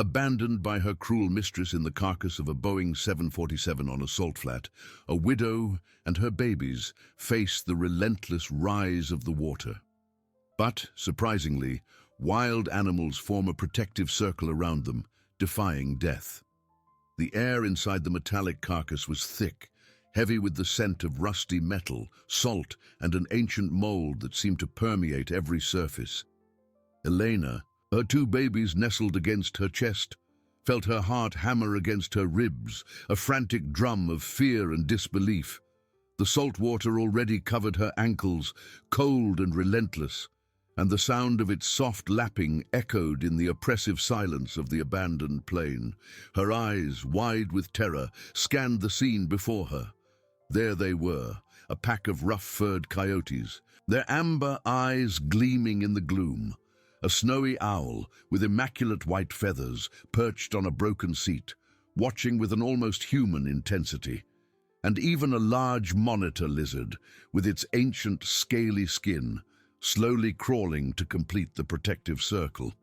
Abandoned by her cruel mistress in the carcass of a Boeing 747 on a salt flat, a widow and her babies face the relentless rise of the water. But, surprisingly, wild animals form a protective circle around them, defying death. The air inside the metallic carcass was thick, heavy with the scent of rusty metal, salt, and an ancient mold that seemed to permeate every surface. Elena, her two babies nestled against her chest, felt her heart hammer against her ribs, a frantic drum of fear and disbelief. The salt water already covered her ankles, cold and relentless, and the sound of its soft lapping echoed in the oppressive silence of the abandoned plain. Her eyes, wide with terror, scanned the scene before her. There they were, a pack of rough-furred coyotes, their amber eyes gleaming in the gloom. A snowy owl, with immaculate white feathers, perched on a broken seat, watching with an almost human intensity. And even a large monitor lizard, with its ancient scaly skin, slowly crawling to complete the protective circle.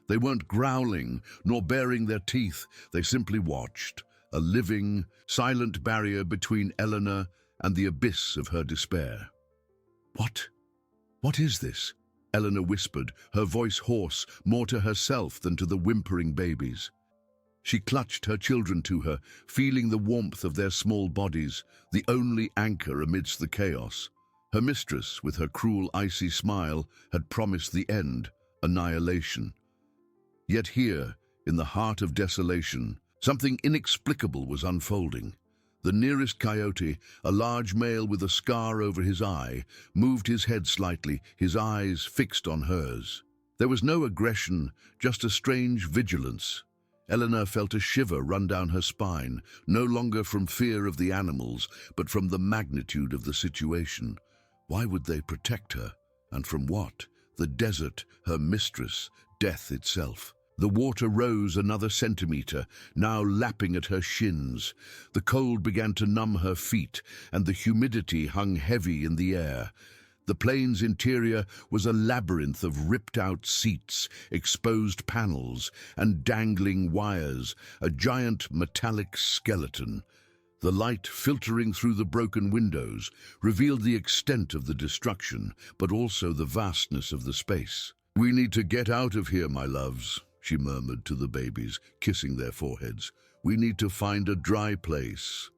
They weren't growling, nor baring their teeth, they simply watched, a living, silent barrier between Elena and the abyss of her despair. What is this?" Elena whispered, her voice hoarse, more to herself than to the whimpering babies. She clutched her children to her, feeling the warmth of their small bodies, the only anchor amidst the chaos. Her mistress, with her cruel, icy smile, had promised the end, annihilation. Yet here, in the heart of desolation, something inexplicable was unfolding. The nearest coyote, a large male with a scar over his eye, moved his head slightly, his eyes fixed on hers. There was no aggression, just a strange vigilance. Elena felt a shiver run down her spine, no longer from fear of the animals, but from the magnitude of the situation. Why would they protect her? And from what? The desert, her mistress, death itself. The water rose another centimeter, now lapping at her shins. The cold began to numb her feet, and the humidity hung heavy in the air. The plane's interior was a labyrinth of ripped-out seats, exposed panels, and dangling wires, a giant metallic skeleton. The light filtering through the broken windows revealed the extent of the destruction, but also the vastness of the space. "We need to get out of here, my loves," she murmured to the babies, kissing their foreheads. "We need to find a dry place."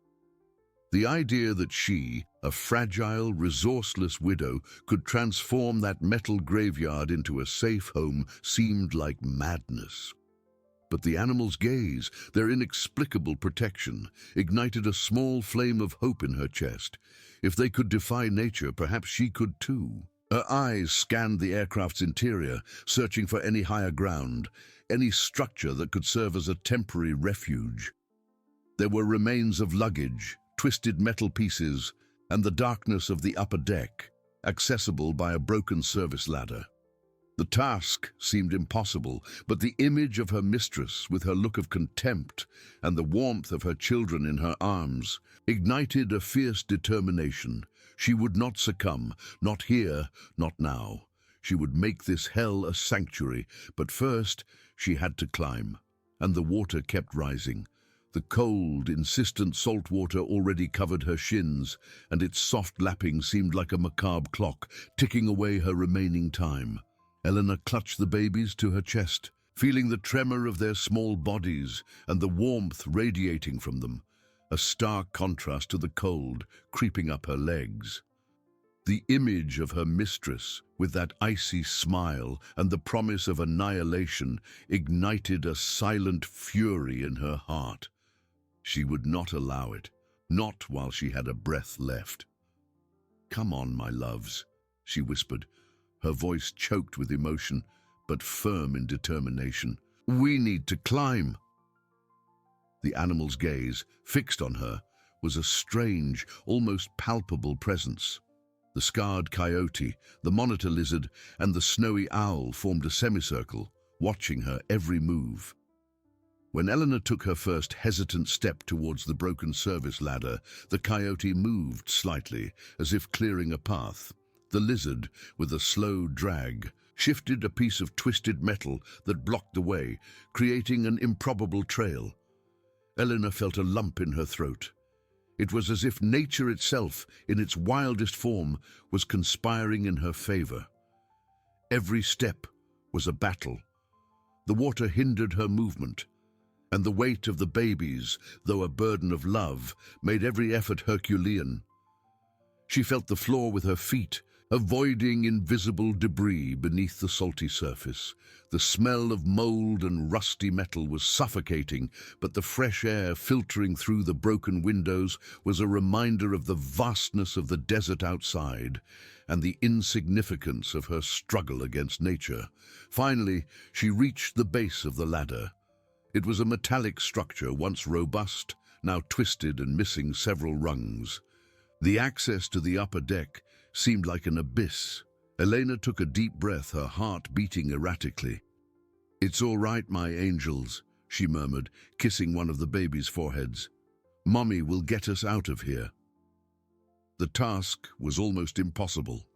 The idea that she, a fragile, resourceless widow, could transform that metal graveyard into a safe home seemed like madness. But the animals' gaze, their inexplicable protection, ignited a small flame of hope in her chest. If they could defy nature, perhaps she could too. Her eyes scanned the aircraft's interior, searching for any higher ground, any structure that could serve as a temporary refuge. There were remains of luggage, twisted metal pieces, and the darkness of the upper deck, accessible by a broken service ladder. The task seemed impossible, but the image of her mistress, with her look of contempt and the warmth of her children in her arms, ignited a fierce determination. She would not succumb, not here, not now. She would make this hell a sanctuary, but first she had to climb, and the water kept rising. The cold, insistent salt water already covered her shins, and its soft lapping seemed like a macabre clock, ticking away her remaining time. Elena clutched the babies to her chest, feeling the tremor of their small bodies and the warmth radiating from them, a stark contrast to the cold creeping up her legs. The image of her mistress, with that icy smile and the promise of annihilation, ignited a silent fury in her heart. She would not allow it, not while she had a breath left. "Come on, my loves," she whispered, her voice choked with emotion, but firm in determination. "We need to climb." The animal's gaze, fixed on her, was a strange, almost palpable presence. The scarred coyote, the monitor lizard, and the snowy owl formed a semicircle, watching her every move. When Elena took her first hesitant step towards the broken service ladder, the coyote moved slightly, as if clearing a path. The lizard, with a slow drag, shifted a piece of twisted metal that blocked the way, creating an improbable trail. Elena felt a lump in her throat. It was as if nature itself, in its wildest form, was conspiring in her favor. Every step was a battle. The water hindered her movement, and the weight of the babies, though a burden of love, made every effort Herculean. She felt the floor with her feet, avoiding invisible debris beneath the salty surface. The smell of mold and rusty metal was suffocating, but the fresh air filtering through the broken windows was a reminder of the vastness of the desert outside and the insignificance of her struggle against nature. Finally, she reached the base of the ladder. It was a metallic structure, once robust, now twisted and missing several rungs. The access to the upper deck seemed like an abyss. Elena took a deep breath, her heart beating erratically. "It's all right, my angels," she murmured, kissing one of the baby's foreheads. "Mommy will get us out of here." The task was almost impossible.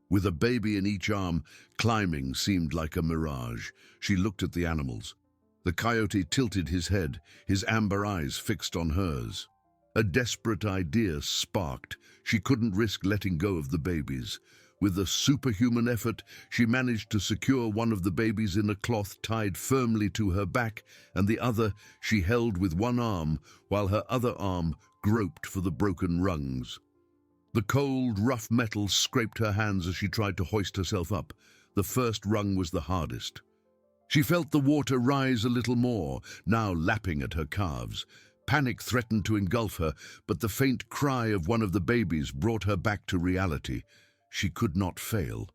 With a baby in each arm, climbing seemed like a mirage. She looked at the animals. The coyote tilted his head, his amber eyes fixed on hers. A desperate idea sparked. She couldn't risk letting go of the babies. With a superhuman effort, she managed to secure one of the babies in a cloth tied firmly to her back, and the other she held with one arm, while her other arm groped for the broken rungs. The cold, rough metal scraped her hands as she tried to hoist herself up. The first rung was the hardest. She felt the water rise a little more, now lapping at her calves. Panic threatened to engulf her, but the faint cry of one of the babies brought her back to reality. She could not fail.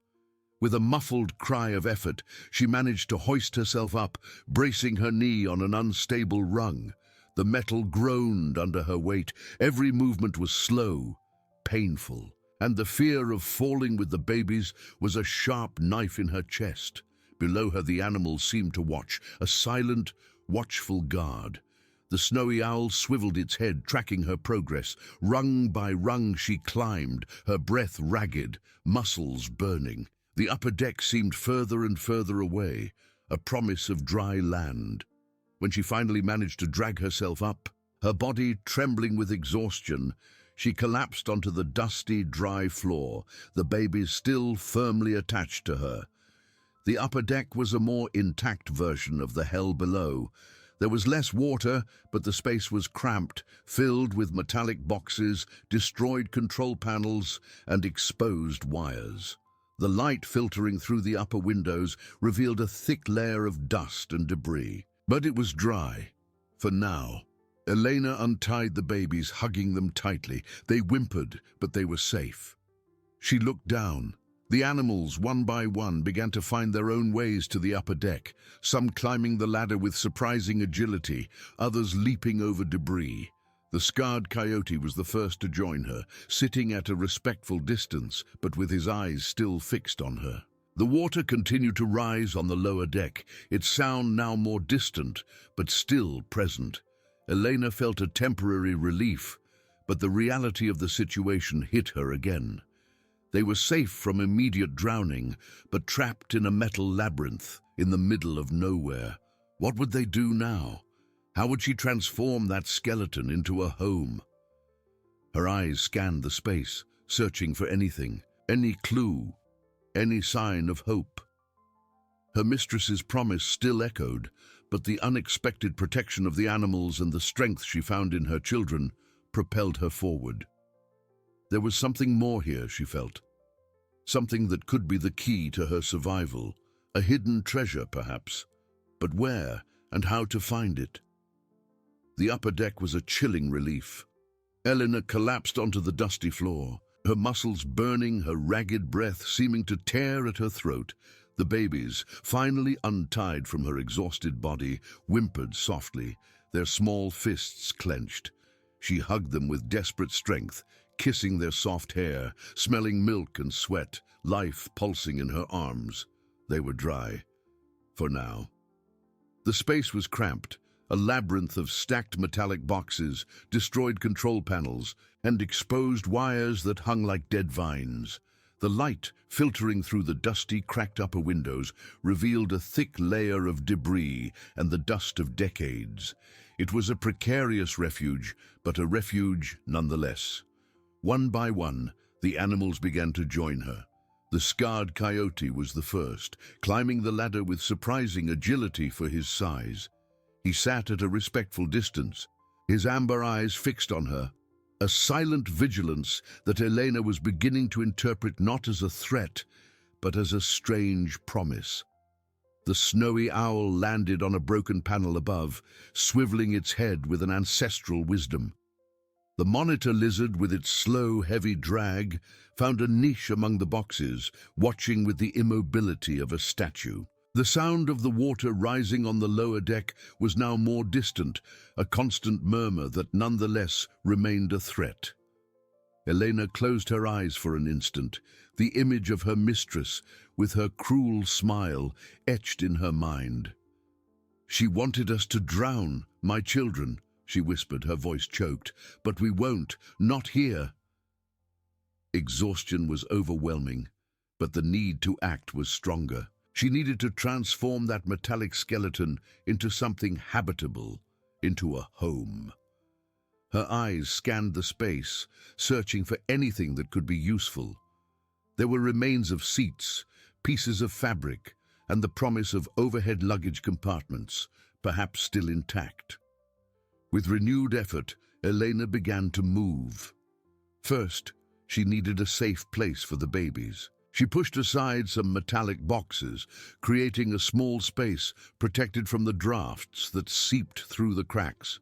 With a muffled cry of effort, she managed to hoist herself up, bracing her knee on an unstable rung. The metal groaned under her weight. Every movement was slow, painful, and the fear of falling with the babies was a sharp knife in her chest. Below her, the animals seemed to watch, a silent, watchful guard. The snowy owl swiveled its head, tracking her progress. Rung by rung she climbed, her breath ragged, muscles burning. The upper deck seemed further and further away, a promise of dry land. When she finally managed to drag herself up, her body trembling with exhaustion, she collapsed onto the dusty, dry floor, the babies still firmly attached to her. The upper deck was a more intact version of the hell below. There was less water, but the space was cramped, filled with metallic boxes, destroyed control panels, and exposed wires. The light filtering through the upper windows revealed a thick layer of dust and debris. But it was dry, for now. Elena untied the babies, hugging them tightly. They whimpered, but they were safe. She looked down. The animals, one by one, began to find their own ways to the upper deck, some climbing the ladder with surprising agility, others leaping over debris. The scarred coyote was the first to join her, sitting at a respectful distance, but with his eyes still fixed on her. The water continued to rise on the lower deck, its sound now more distant, but still present. Elena felt a temporary relief, but the reality of the situation hit her again. They were safe from immediate drowning, but trapped in a metal labyrinth in the middle of nowhere. What would they do now? How would she transform that skeleton into a home? Her eyes scanned the space, searching for anything, any clue, any sign of hope. Her mistress's promise still echoed, but the unexpected protection of the animals and the strength she found in her children propelled her forward. There was something more here, she felt. Something that could be the key to her survival. A hidden treasure, perhaps. But where and how to find it? The upper deck was a chilling relief. Elena collapsed onto the dusty floor, her muscles burning, her ragged breath seeming to tear at her throat. The babies, finally untied from her exhausted body, whimpered softly, their small fists clenched. She hugged them with desperate strength, kissing their soft hair, smelling milk and sweat, life pulsing in her arms. They were dry. For now. The space was cramped, a labyrinth of stacked metallic boxes, destroyed control panels, and exposed wires that hung like dead vines. The light, filtering through the dusty, cracked upper windows, revealed a thick layer of debris and the dust of decades. It was a precarious refuge, but a refuge nonetheless. One by one, the animals began to join her. The scarred coyote was the first, climbing the ladder with surprising agility for his size. He sat at a respectful distance, his amber eyes fixed on her, a silent vigilance that Elena was beginning to interpret not as a threat, but as a strange promise. The snowy owl landed on a broken panel above, swiveling its head with an ancestral wisdom. The monitor lizard, with its slow, heavy drag, found a niche among the boxes, watching with the immobility of a statue. The sound of the water rising on the lower deck was now more distant, a constant murmur that nonetheless remained a threat. Elena closed her eyes for an instant, the image of her mistress, with her cruel smile, etched in her mind. "She wanted us to drown, my children," she whispered, her voice choked, "but we won't, not here." Exhaustion was overwhelming, but the need to act was stronger. She needed to transform that metallic skeleton into something habitable, into a home. Her eyes scanned the space, searching for anything that could be useful. There were remains of seats, pieces of fabric, and the promise of overhead luggage compartments, perhaps still intact. With renewed effort, Elena began to move. First, she needed a safe place for the babies. She pushed aside some metallic boxes, creating a small space protected from the drafts that seeped through the cracks.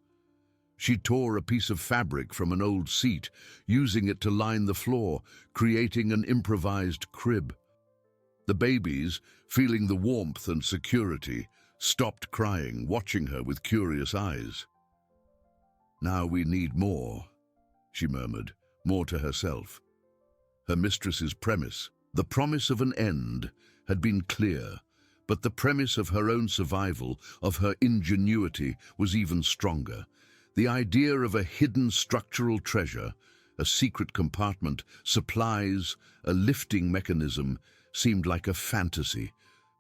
She tore a piece of fabric from an old seat, using it to line the floor, creating an improvised crib. The babies, feeling the warmth and security, stopped crying, watching her with curious eyes. "Now we need more," she murmured, more to herself. Her mistress's premise, the promise of an end, had been clear, but the premise of her own survival, of her ingenuity, was even stronger. The idea of a hidden structural treasure, a secret compartment, supplies, a lifting mechanism, seemed like a fantasy,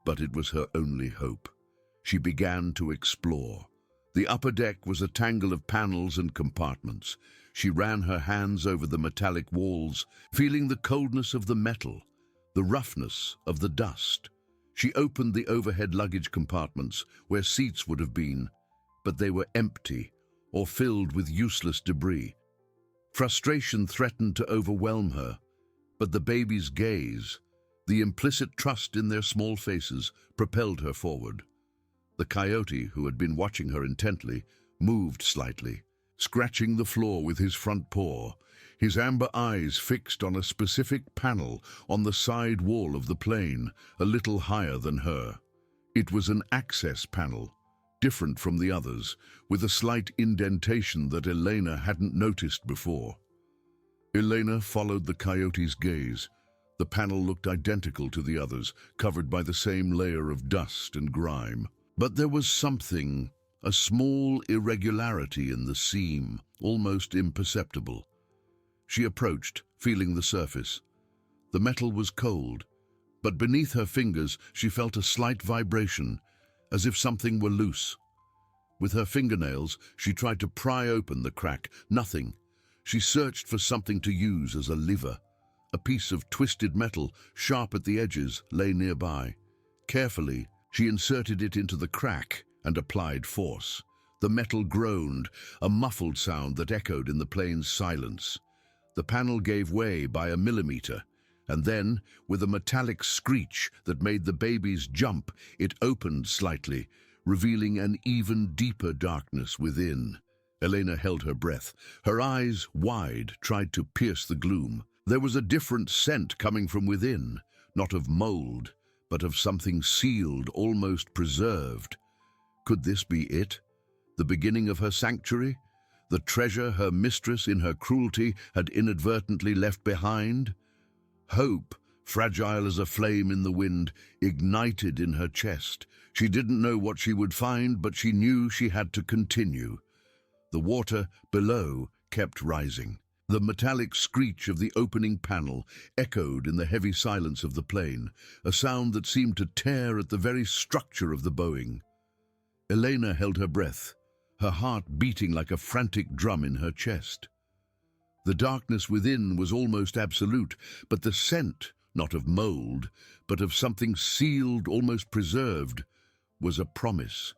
but it was her only hope. She began to explore. The upper deck was a tangle of panels and compartments. She ran her hands over the metallic walls, feeling the coldness of the metal, the roughness of the dust. She opened the overhead luggage compartments, where seats would have been, but they were empty or filled with useless debris. Frustration threatened to overwhelm her, but the baby's gaze, the implicit trust in their small faces, propelled her forward. The coyote, who had been watching her intently, moved slightly, scratching the floor with his front paw, his amber eyes fixed on a specific panel on the side wall of the plane, a little higher than her. It was an access panel, different from the others, with a slight indentation that Elena hadn't noticed before. Elena followed the coyote's gaze. The panel looked identical to the others, covered by the same layer of dust and grime. But there was something, a small irregularity in the seam, almost imperceptible. She approached, feeling the surface. The metal was cold, but beneath her fingers she felt a slight vibration, as if something were loose. With her fingernails, she tried to pry open the crack. Nothing. She searched for something to use as a lever. A piece of twisted metal, sharp at the edges, lay nearby. Carefully, she inserted it into the crack and applied force. The metal groaned, a muffled sound that echoed in the plane's silence. The panel gave way by a millimeter, and then, with a metallic screech that made the babies jump, it opened slightly, revealing an even deeper darkness within. Elena held her breath. Her eyes, wide, tried to pierce the gloom. There was a different scent coming from within, not of mold, but of something sealed, almost preserved. Could this be it? The beginning of her sanctuary? The treasure her mistress, in her cruelty, had inadvertently left behind? Hope, fragile as a flame in the wind, ignited in her chest. She didn't know what she would find, but she knew she had to continue. The water below kept rising. The metallic screech of the opening panel echoed in the heavy silence of the plane, a sound that seemed to tear at the very structure of the Boeing. Elena held her breath, her heart beating like a frantic drum in her chest. The darkness within was almost absolute, but the scent, not of mold, but of something sealed, almost preserved, was a promise,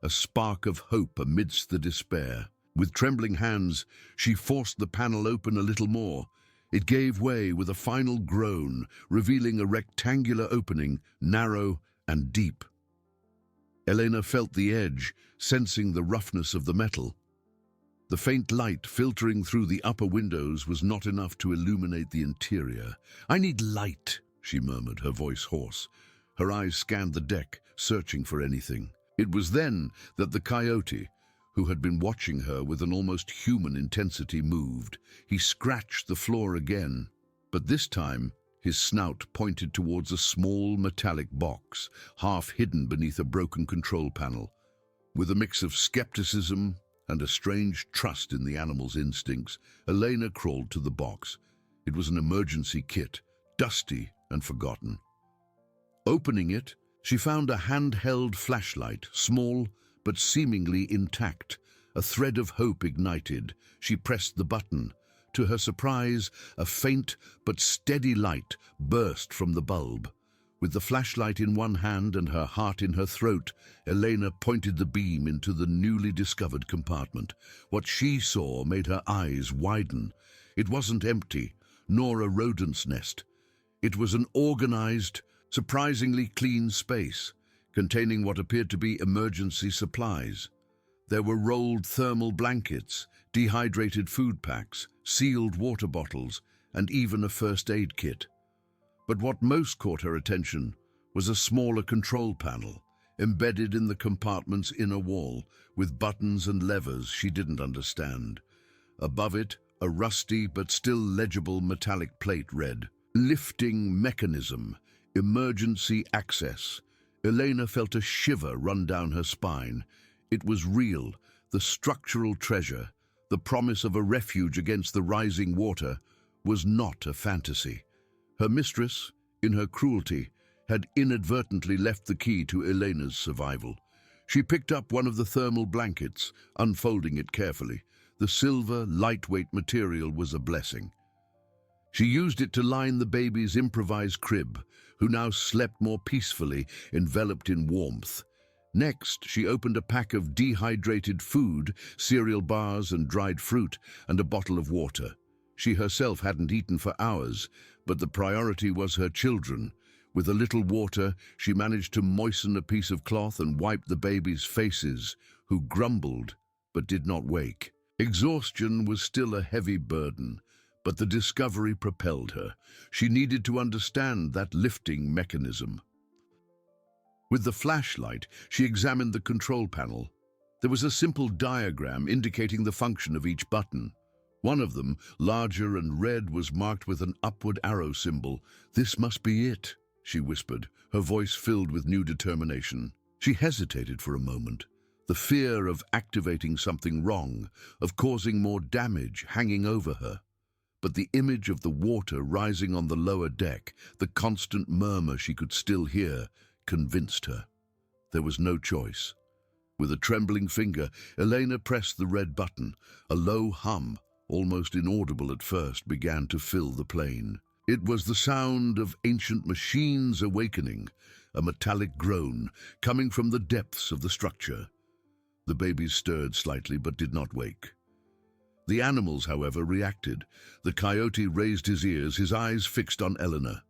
a spark of hope amidst the despair. With trembling hands, she forced the panel open a little more. It gave way with a final groan, revealing a rectangular opening, narrow and deep. Elena felt the edge, sensing the roughness of the metal. The faint light filtering through the upper windows was not enough to illuminate the interior. "I need light," she murmured, her voice hoarse. Her eyes scanned the deck, searching for anything. It was then that the coyote, who had been watching her with an almost human intensity, moved. He scratched the floor again, but this time his snout pointed towards a small metallic box, half hidden beneath a broken control panel. With a mix of skepticism and a strange trust in the animal's instincts, Elena crawled to the box. It was an emergency kit, dusty and forgotten. Opening it, she found a handheld flashlight, small but seemingly intact. A thread of hope ignited. She pressed the button. To her surprise, a faint but steady light burst from the bulb. With the flashlight in one hand and her heart in her throat, Elena pointed the beam into the newly discovered compartment. What she saw made her eyes widen. It wasn't empty, nor a rodent's nest. It was an organized, surprisingly clean space, containing what appeared to be emergency supplies. There were rolled thermal blankets, dehydrated food packs, sealed water bottles, and even a first aid kit. But what most caught her attention was a smaller control panel, embedded in the compartment's inner wall, with buttons and levers she didn't understand. Above it, a rusty but still legible metallic plate read, "Lifting Mechanism, Emergency Access." Elena felt a shiver run down her spine. It was real, the structural treasure, the promise of a refuge against the rising water, was not a fantasy. Her mistress, in her cruelty, had inadvertently left the key to Elena's survival. She picked up one of the thermal blankets, unfolding it carefully. The silver, lightweight material was a blessing. She used it to line the baby's improvised crib, who now slept more peacefully, enveloped in warmth. Next, she opened a pack of dehydrated food, cereal bars and dried fruit, and a bottle of water. She herself hadn't eaten for hours, but the priority was her children. With a little water, she managed to moisten a piece of cloth and wipe the babies' faces, who grumbled but did not wake. Exhaustion was still a heavy burden, but the discovery propelled her. She needed to understand that lifting mechanism. With the flashlight, she examined the control panel. There was a simple diagram indicating the function of each button. One of them, larger and red, was marked with an upward arrow symbol. "This must be it," she whispered, her voice filled with new determination. She hesitated for a moment, the fear of activating something wrong, of causing more damage hanging over her. But the image of the water rising on the lower deck, the constant murmur she could still hear, convinced her. There was no choice. With a trembling finger, Elena pressed the red button. A low hum, almost inaudible at first, began to fill the plane. It was the sound of ancient machines awakening, a metallic groan coming from the depths of the structure. The babies stirred slightly but did not wake. The animals, however, reacted. The coyote raised his ears, his eyes fixed on Elena.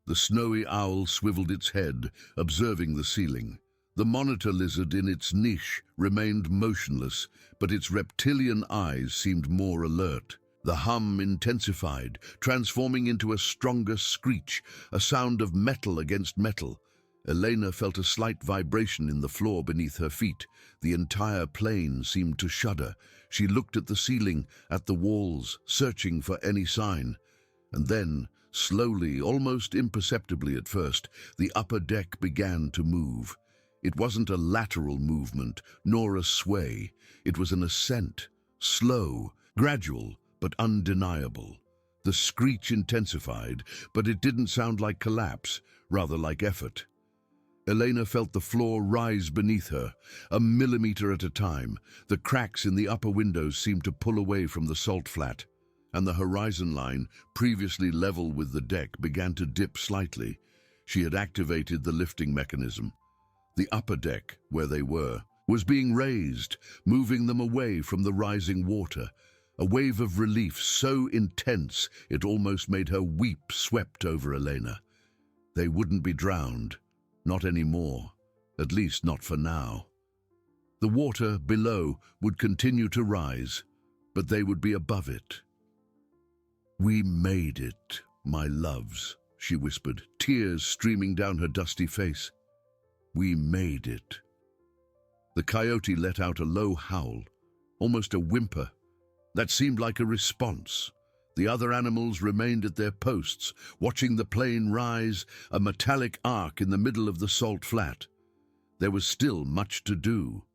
The snowy owl swiveled its head, observing the ceiling. The monitor lizard in its niche remained motionless, but its reptilian eyes seemed more alert. The hum intensified, transforming into a stronger screech, a sound of metal against metal. Elena felt a slight vibration in the floor beneath her feet. The entire plane seemed to shudder. She looked at the ceiling, at the walls, searching for any sign. And then, slowly, almost imperceptibly at first, the upper deck began to move. It wasn't a lateral movement, nor a sway. It was an ascent, slow, gradual, but undeniable. The screech intensified, but it didn't sound like collapse, rather like effort. Elena felt the floor rise beneath her, a millimeter at a time. The cracks in the upper windows seemed to pull away from the salt flat, and the horizon line, previously level with the deck, began to dip slightly. She had activated the lifting mechanism. The upper deck, where they were, was being raised, moving them away from the rising water. A wave of relief so intense it almost made her weep swept over Elena. They wouldn't be drowned. Not anymore, at least not for now. The water below would continue to rise, but they would be above it. "We made it, my loves," she whispered, tears streaming down her dusty face. "We made it." The coyote let out a low howl, almost a whimper. That seemed like a response. The other animals remained at their posts, watching the plane rise, a metallic arc in the middle of the salt flat. There was still much to do.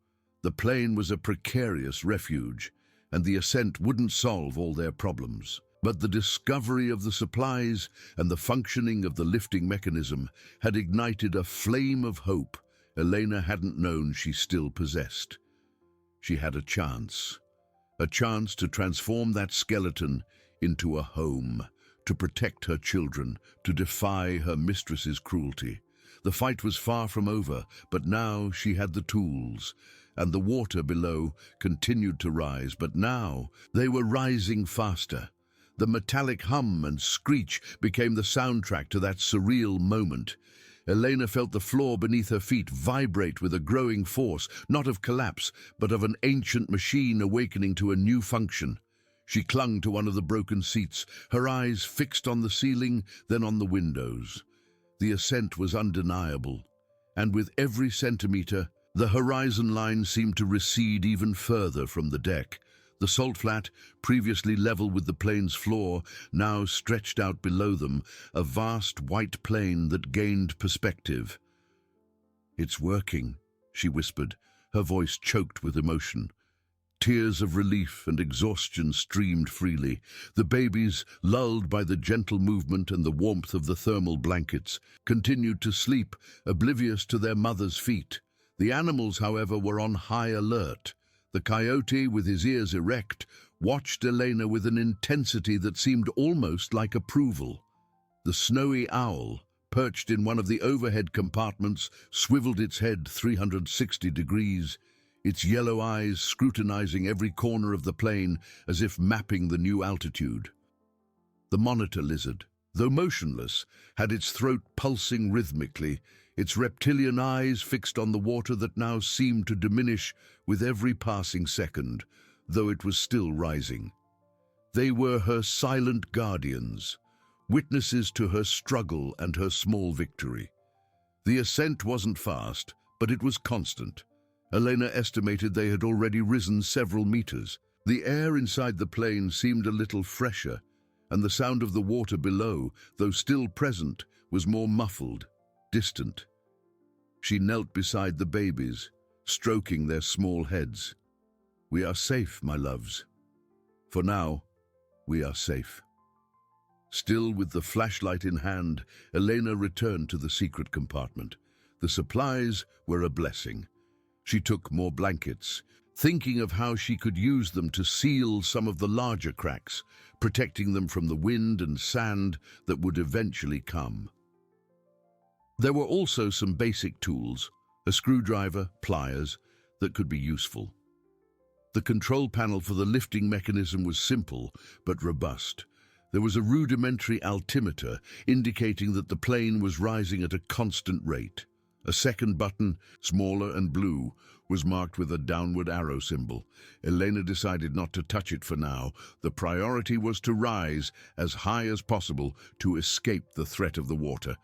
The plane was a precarious refuge, and the ascent wouldn't solve all their problems. But the discovery of the supplies and the functioning of the lifting mechanism had ignited a flame of hope Elena hadn't known she still possessed. She had a chance to transform that skeleton into a home, to protect her children, to defy her mistress's cruelty. The fight was far from over, but now she had the tools, and the water below continued to rise, but now they were rising faster. The metallic hum and screech became the soundtrack to that surreal moment. Elena felt the floor beneath her feet vibrate with a growing force, not of collapse, but of an ancient machine awakening to a new function. She clung to one of the broken seats, her eyes fixed on the ceiling, then on the windows. The ascent was undeniable, and with every centimeter, the horizon line seemed to recede even further from the deck. The salt flat, previously level with the plane's floor, now stretched out below them, a vast white plain that gained perspective. "It's working," she whispered, her voice choked with emotion. Tears of relief and exhaustion streamed freely. The babies, lulled by the gentle movement and the warmth of the thermal blankets, continued to sleep, oblivious to their mother's feet. The animals, however, were on high alert. The coyote, with his ears erect, watched Elena with an intensity that seemed almost like approval. The snowy owl, perched in one of the overhead compartments, swiveled its head 360 degrees, its yellow eyes scrutinizing every corner of the plane as if mapping the new altitude. The monitor lizard, though motionless, had its throat pulsing rhythmically, its reptilian eyes fixed on the water that now seemed to diminish with every passing second, though it was still rising. They were her silent guardians, witnesses to her struggle and her small victory. The ascent wasn't fast, but it was constant. Elena estimated they had already risen several meters. The air inside the plane seemed a little fresher, and the sound of the water below, though still present, was more muffled, distant. She knelt beside the babies, stroking their small heads. "We are safe, my loves. For now, we are safe." Still with the flashlight in hand, Elena returned to the secret compartment. The supplies were a blessing. She took more blankets, thinking of how she could use them to seal some of the larger cracks, protecting them from the wind and sand that would eventually come. There were also some basic tools, a screwdriver, pliers, that could be useful. The control panel for the lifting mechanism was simple but robust. There was a rudimentary altimeter indicating that the plane was rising at a constant rate. A second button, smaller and blue, was marked with a downward arrow symbol. Elena decided not to touch it for now. The priority was to rise as high as possible to escape the threat of the water.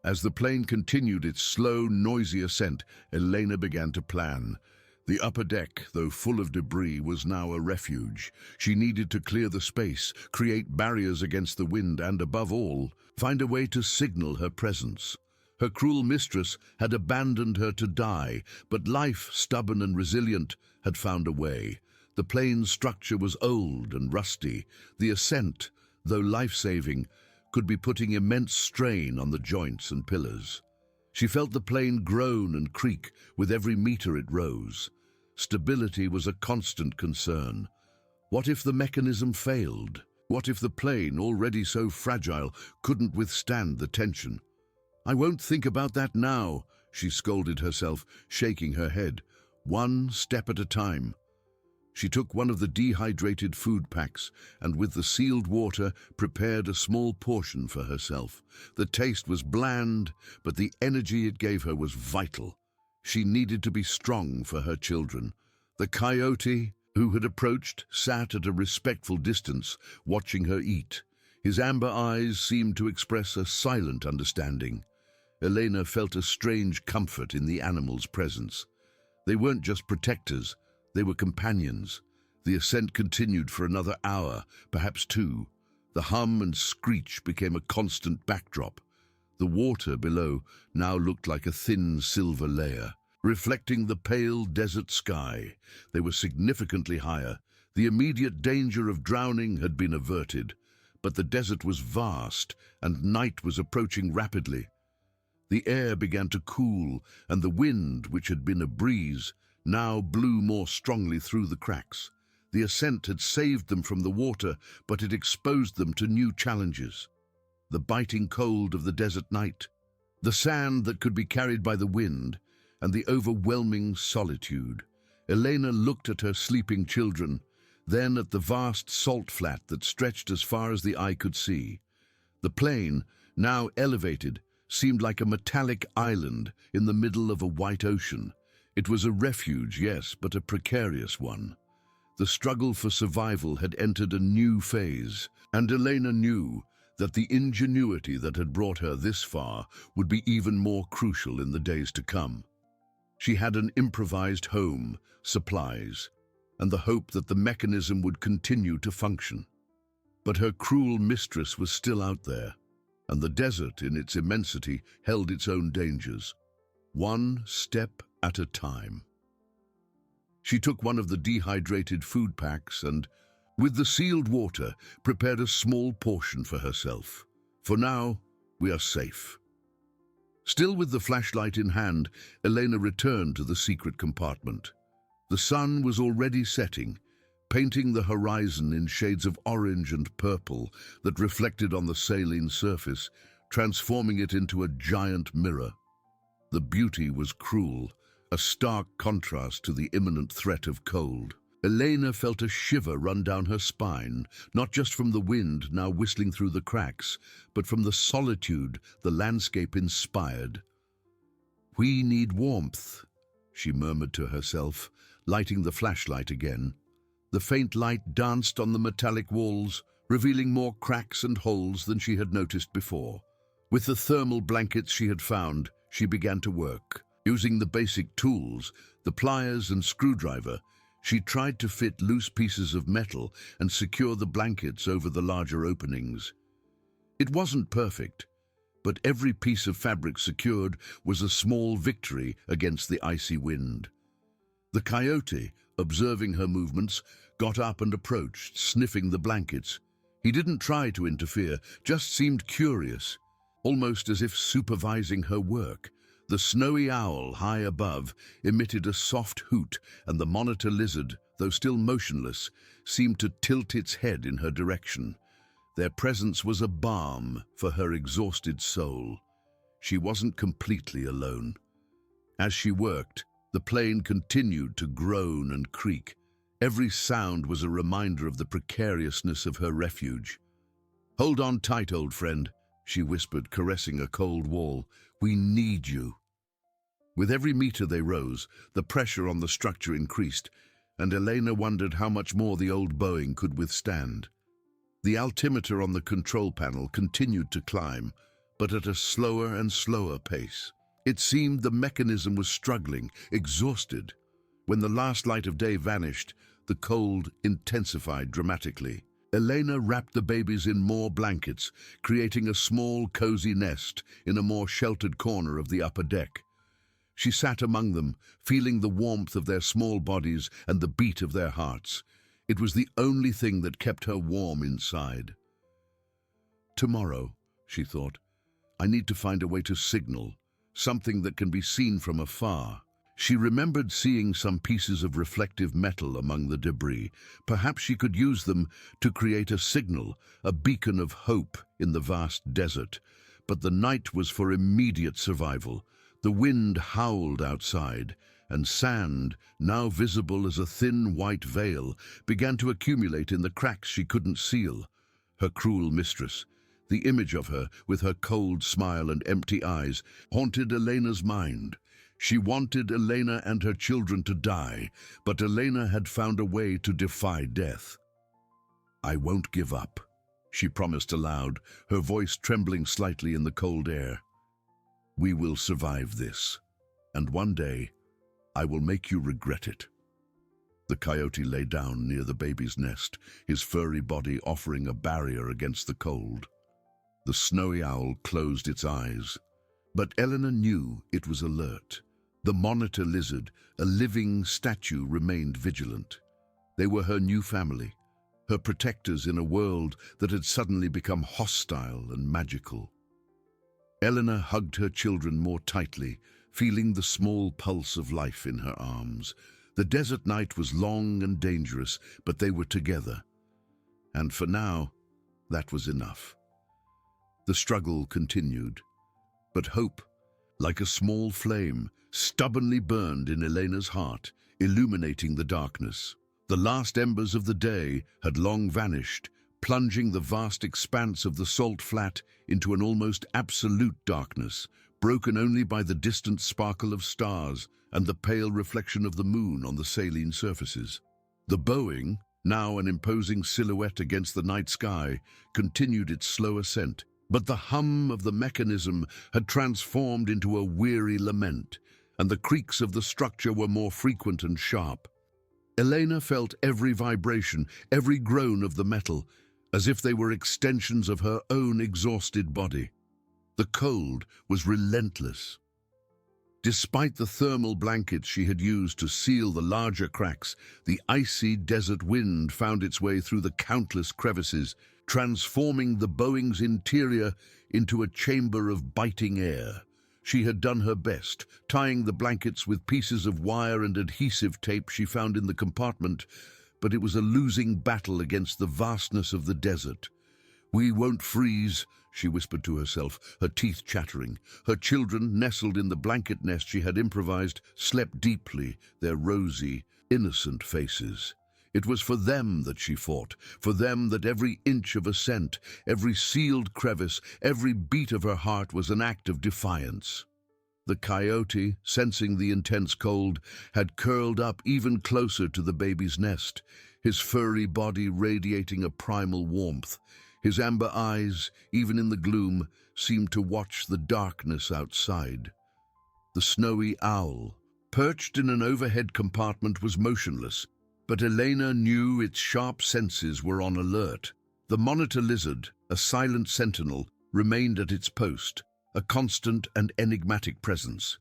As the plane continued its slow, noisy ascent, Elena began to plan. The upper deck, though full of debris, was now a refuge. She needed to clear the space, create barriers against the wind, and, above all, find a way to signal her presence. Her cruel mistress had abandoned her to die, but life, stubborn and resilient, had found a way. The plane's structure was old and rusty. The ascent, though life-saving, could be putting immense strain on the joints and pillars. She felt the plane groan and creak with every meter it rose. Stability was a constant concern. What if the mechanism failed? What if the plane, already so fragile, couldn't withstand the tension? "I won't think about that now," she scolded herself, shaking her head. One step at a time. She took one of the dehydrated food packs and with the sealed water prepared a small portion for herself. The taste was bland, but the energy it gave her was vital. She needed to be strong for her children. The coyote, who had approached, sat at a respectful distance, watching her eat. His amber eyes seemed to express a silent understanding. Elena felt a strange comfort in the animal's presence. They weren't just protectors, they were companions. The ascent continued for another hour, perhaps two. The hum and screech became a constant backdrop. The water below now looked like a thin silver layer, reflecting the pale desert sky. They were significantly higher. The immediate danger of drowning had been averted, but the desert was vast and night was approaching rapidly. The air began to cool, and the wind, which had been a breeze, now blew more strongly through the cracks. The ascent had saved them from the water, but it exposed them to new challenges. The biting cold of the desert night, the sand that could be carried by the wind, and the overwhelming solitude. Elena looked at her sleeping children, then at the vast salt flat that stretched as far as the eye could see. The plain, now elevated, seemed like a metallic island in the middle of a white ocean. It was a refuge, yes, but a precarious one. The struggle for survival had entered a new phase, and Elena knew that the ingenuity that had brought her this far would be even more crucial in the days to come. She had an improvised home, supplies, and the hope that the mechanism would continue to function. But her cruel mistress was still out there, and the desert, in its immensity, held its own dangers. One step at a time. She took one of the dehydrated food packs and, with the sealed water, prepared a small portion for herself. For now, we are safe. Still with the flashlight in hand, Elena returned to the secret compartment. The sun was already setting, painting the horizon in shades of orange and purple that reflected on the saline surface, transforming it into a giant mirror. The beauty was cruel, a stark contrast to the imminent threat of cold. Elena felt a shiver run down her spine, not just from the wind now whistling through the cracks, but from the solitude the landscape inspired. "We need warmth," she murmured to herself, lighting the flashlight again. The faint light danced on the metallic walls, revealing more cracks and holes than she had noticed before. With the thermal blankets she had found, she began to work. Using the basic tools, the pliers and screwdriver, she tried to fit loose pieces of metal and secure the blankets over the larger openings. It wasn't perfect, but every piece of fabric secured was a small victory against the icy wind. The coyote, observing her movements, got up and approached, sniffing the blankets. He didn't try to interfere, just seemed curious, almost as if supervising her work. The snowy owl, high above, emitted a soft hoot, and the monitor lizard, though still motionless, seemed to tilt its head in her direction. Their presence was a balm for her exhausted soul. She wasn't completely alone. As she worked, the plane continued to groan and creak. Every sound was a reminder of the precariousness of her refuge. "Hold on tight, old friend," she whispered, caressing a cold wall. "We need you." With every meter they rose, the pressure on the structure increased, and Elena wondered how much more the old Boeing could withstand. The altimeter on the control panel continued to climb, but at a slower and slower pace. It seemed the mechanism was struggling, exhausted. When the last light of day vanished, the cold intensified dramatically. Elena wrapped the babies in more blankets, creating a small, cozy nest in a more sheltered corner of the upper deck. She sat among them, feeling the warmth of their small bodies and the beat of their hearts. It was the only thing that kept her warm inside. Tomorrow, she thought, I need to find a way to signal, something that can be seen from afar. She remembered seeing some pieces of reflective metal among the debris. Perhaps she could use them to create a signal, a beacon of hope in the vast desert. But the night was for immediate survival. The wind howled outside, and sand, now visible as a thin white veil, began to accumulate in the cracks she couldn't seal. Her cruel mistress, the image of her, with her cold smile and empty eyes, haunted Elena's mind. She wanted Elena and her children to die, but Elena had found a way to defy death. I won't give up, she promised aloud, her voice trembling slightly in the cold air. We will survive this, and one day I will make you regret it. The coyote lay down near the baby's nest, his furry body offering a barrier against the cold. The snowy owl closed its eyes, but Elena knew it was alert. The monitor lizard, a living statue, remained vigilant. They were her new family, her protectors in a world that had suddenly become hostile and magical. Elena hugged her children more tightly, feeling the small pulse of life in her arms. The desert night was long and dangerous, but they were together. And for now, that was enough. The struggle continued, but hope, like a small flame, stubbornly burned in Elena's heart, illuminating the darkness. The last embers of the day had long vanished, plunging the vast expanse of the salt flat into an almost absolute darkness, broken only by the distant sparkle of stars and the pale reflection of the moon on the saline surfaces. The Boeing, now an imposing silhouette against the night sky, continued its slow ascent, but the hum of the mechanism had transformed into a weary lament, and the creaks of the structure were more frequent and sharp. Elena felt every vibration, every groan of the metal, as if they were extensions of her own exhausted body. The cold was relentless. Despite the thermal blankets she had used to seal the larger cracks, the icy desert wind found its way through the countless crevices, transforming the Boeing's interior into a chamber of biting air. She had done her best, tying the blankets with pieces of wire and adhesive tape she found in the compartment, but it was a losing battle against the vastness of the desert. We won't freeze, she whispered to herself, her teeth chattering. Her children, nestled in the blanket nest she had improvised, slept deeply, their rosy, innocent faces. It was for them that she fought, for them that every inch of ascent, every sealed crevice, every beat of her heart was an act of defiance. The coyote, sensing the intense cold, had curled up even closer to the baby's nest, his furry body radiating a primal warmth. His amber eyes, even in the gloom, seemed to watch the darkness outside. The snowy owl, perched in an overhead compartment, was motionless, but Elena knew its sharp senses were on alert. The monitor lizard, a silent sentinel, remained at its post, a constant and enigmatic presence.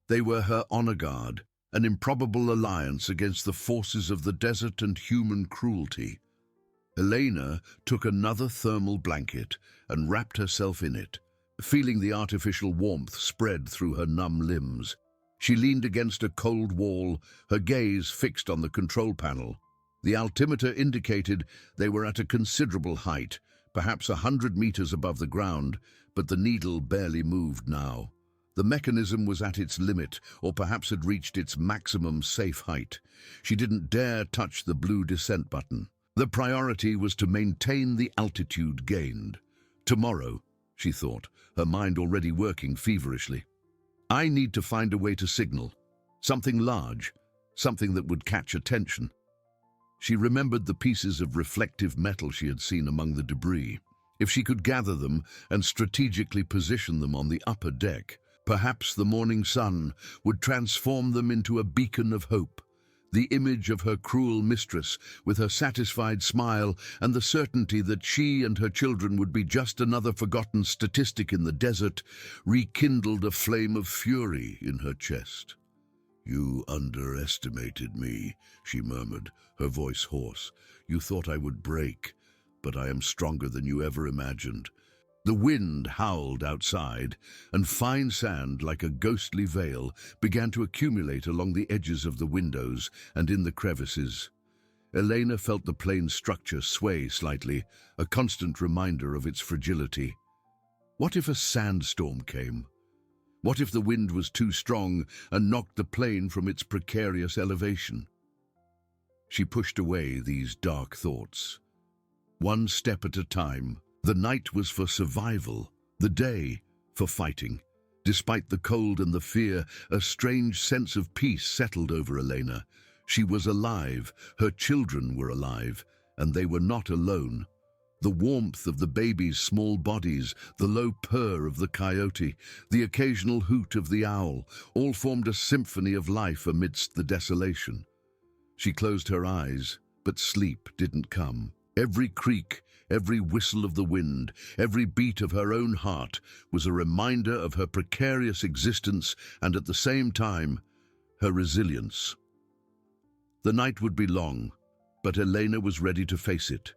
They were her honor guard, an improbable alliance against the forces of the desert and human cruelty. Elena took another thermal blanket and wrapped herself in it, feeling the artificial warmth spread through her numb limbs. She leaned against a cold wall, her gaze fixed on the control panel. The altimeter indicated they were at a considerable height, perhaps 100 meters above the ground, but the needle barely moved now. The mechanism was at its limit, or perhaps had reached its maximum safe height. She didn't dare touch the blue descent button. The priority was to maintain the altitude gained. Tomorrow, she thought, her mind already working feverishly. I need to find a way to signal. Something large, something that would catch attention. She remembered the pieces of reflective metal she had seen among the debris. If she could gather them and strategically position them on the upper deck, perhaps the morning sun would transform them into a beacon of hope. The image of her cruel mistress, with her satisfied smile and the certainty that she and her children would be just another forgotten statistic in the desert, rekindled a flame of fury in her chest. "You underestimated me," she murmured, her voice hoarse. "You thought I would break, but I am stronger than you ever imagined." The wind howled outside, and fine sand, like a ghostly veil, began to accumulate along the edges of the windows and in the crevices. Elena felt the plane's structure sway slightly, a constant reminder of its fragility. What if a sandstorm came? What if the wind was too strong and knocked the plane from its precarious elevation? She pushed away these dark thoughts. One step at a time. The night was for survival, the day for fighting. Despite the cold and the fear, a strange sense of peace settled over Elena. She was alive, her children were alive, and they were not alone. The warmth of the baby's small bodies, the low purr of the coyote, the occasional hoot of the owl, all formed a symphony of life amidst the desolation. She closed her eyes, but sleep didn't come. Every creak, every whistle of the wind, every beat of her own heart was a reminder of her precarious existence and at the same time, her resilience. The night would be long, but Elena was ready to face it,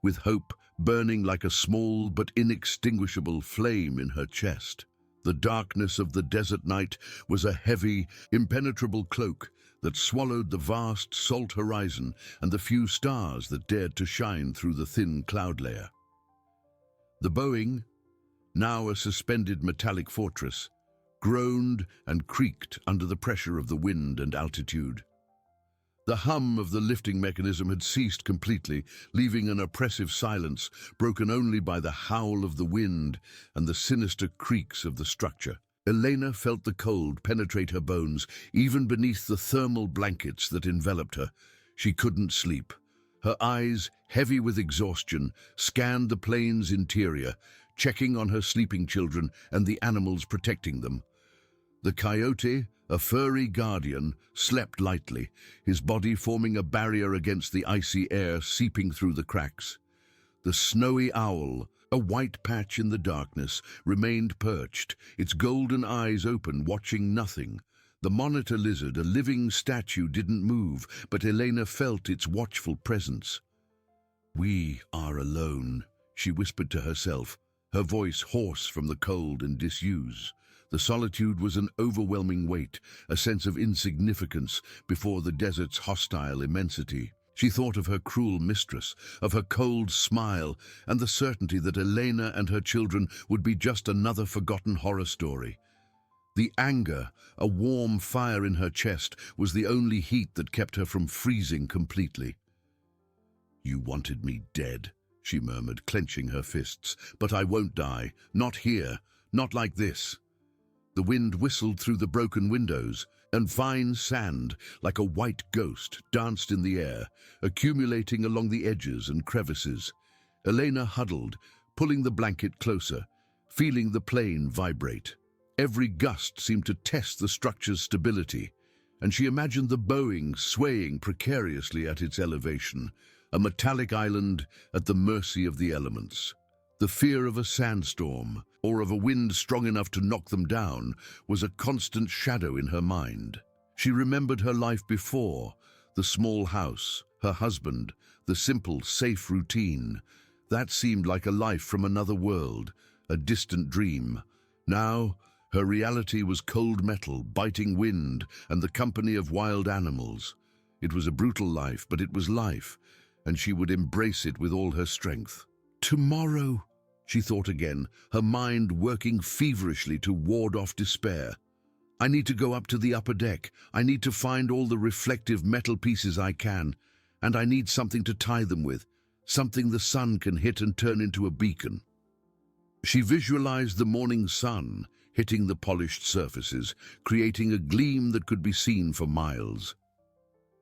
with hope burning like a small but inextinguishable flame in her chest. The darkness of the desert night was a heavy, impenetrable cloak that swallowed the vast salt horizon and the few stars that dared to shine through the thin cloud layer. The Boeing, now a suspended metallic fortress, groaned and creaked under the pressure of the wind and altitude. The hum of the lifting mechanism had ceased completely, leaving an oppressive silence broken only by the howl of the wind and the sinister creaks of the structure. Elena felt the cold penetrate her bones, even beneath the thermal blankets that enveloped her. She couldn't sleep. Her eyes, heavy with exhaustion, scanned the plane's interior, checking on her sleeping children and the animals protecting them. The coyote, a furry guardian, slept lightly, his body forming a barrier against the icy air seeping through the cracks. The snowy owl, a white patch in the darkness, remained perched, its golden eyes open, watching nothing. The monitor lizard, a living statue, didn't move, but Elena felt its watchful presence. "We are alone," she whispered to herself, her voice hoarse from the cold and disuse. The solitude was an overwhelming weight, a sense of insignificance before the desert's hostile immensity. She thought of her cruel mistress, of her cold smile, and the certainty that Elena and her children would be just another forgotten horror story. The anger, a warm fire in her chest, was the only heat that kept her from freezing completely. "You wanted me dead," she murmured, clenching her fists. "But I won't die. Not here. Not like this." The wind whistled through the broken windows, and fine sand, like a white ghost, danced in the air, accumulating along the edges and crevices. Elena huddled, pulling the blanket closer, feeling the plane vibrate. Every gust seemed to test the structure's stability, and she imagined the Boeing swaying precariously at its elevation, a metallic island at the mercy of the elements. The fear of a sandstorm, or of a wind strong enough to knock them down, was a constant shadow in her mind. She remembered her life before, the small house, her husband, the simple, safe routine. That seemed like a life from another world, a distant dream. Now, her reality was cold metal, biting wind, and the company of wild animals. It was a brutal life, but it was life, and she would embrace it with all her strength. "Tomorrow," she thought again, her mind working feverishly to ward off despair. "I need to go up to the upper deck. I need to find all the reflective metal pieces I can, and I need something to tie them with, something the sun can hit and turn into a beacon." She visualized the morning sun hitting the polished surfaces, creating a gleam that could be seen for miles.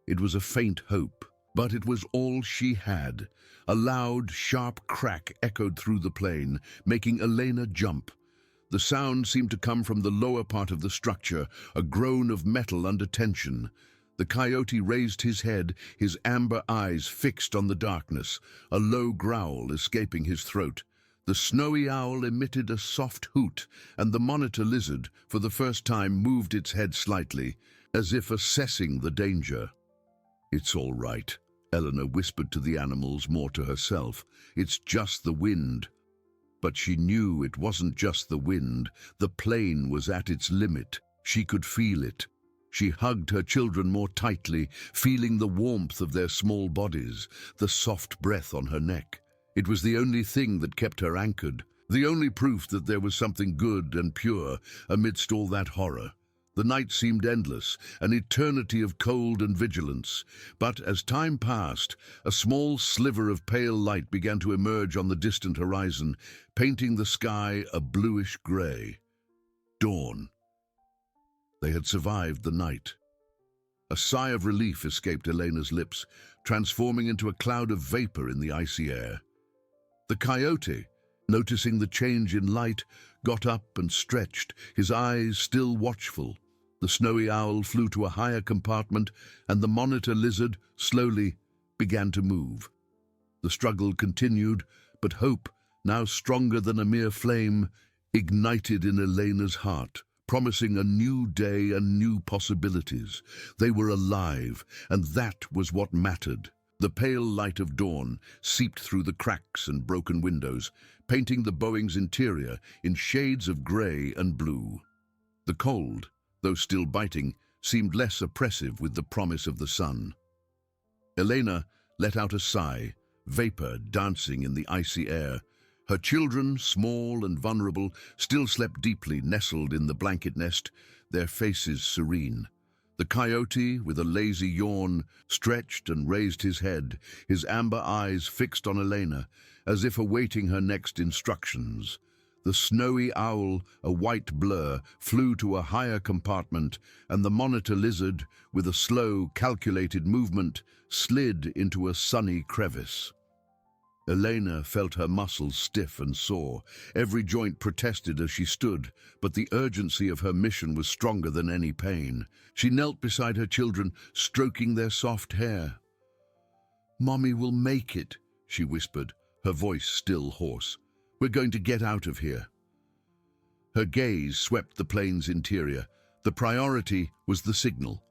It was a faint hope, but it was all she had. A loud, sharp crack echoed through the plane, making Elena jump. The sound seemed to come from the lower part of the structure, a groan of metal under tension. The coyote raised his head, his amber eyes fixed on the darkness, a low growl escaping his throat. The snowy owl emitted a soft hoot, and the monitor lizard, for the first time, moved its head slightly, as if assessing the danger. "It's all right," Eleanor whispered to the animals, more to herself. "It's just the wind." But she knew it wasn't just the wind. The plane was at its limit. She could feel it. She hugged her children more tightly, feeling the warmth of their small bodies, the soft breath on her neck. It was the only thing that kept her anchored, the only proof that there was something good and pure amidst all that horror. The night seemed endless, an eternity of cold and vigilance. But as time passed, a small sliver of pale light began to emerge on the distant horizon, painting the sky a bluish grey. Dawn. They had survived the night. A sigh of relief escaped Elena's lips, transforming into a cloud of vapor in the icy air. The coyote, noticing the change in light, got up and stretched, his eyes still watchful. The snowy owl flew to a higher compartment, and the monitor lizard, slowly, began to move. The struggle continued, but hope, now stronger than a mere flame, ignited in Elena's heart, promising a new day and new possibilities. They were alive, and that was what mattered. The pale light of dawn seeped through the cracks and broken windows, painting the Boeing's interior in shades of grey and blue. The cold, though still biting, seemed less oppressive with the promise of the sun. Elena let out a sigh, vapor dancing in the icy air. Her children, small and vulnerable, still slept deeply, nestled in the blanket nest, their faces serene. The coyote, with a lazy yawn, stretched and raised his head, his amber eyes fixed on Elena, as if awaiting her next instructions. The snowy owl, a white blur, flew to a higher compartment, and the monitor lizard, with a slow, calculated movement, slid into a sunny crevice. Elena felt her muscles stiff and sore. Every joint protested as she stood, but the urgency of her mission was stronger than any pain. She knelt beside her children, stroking their soft hair. "Mommy will make it," she whispered, her voice still hoarse. "We're going to get out of here." Her gaze swept the plane's interior. The priority was the signal.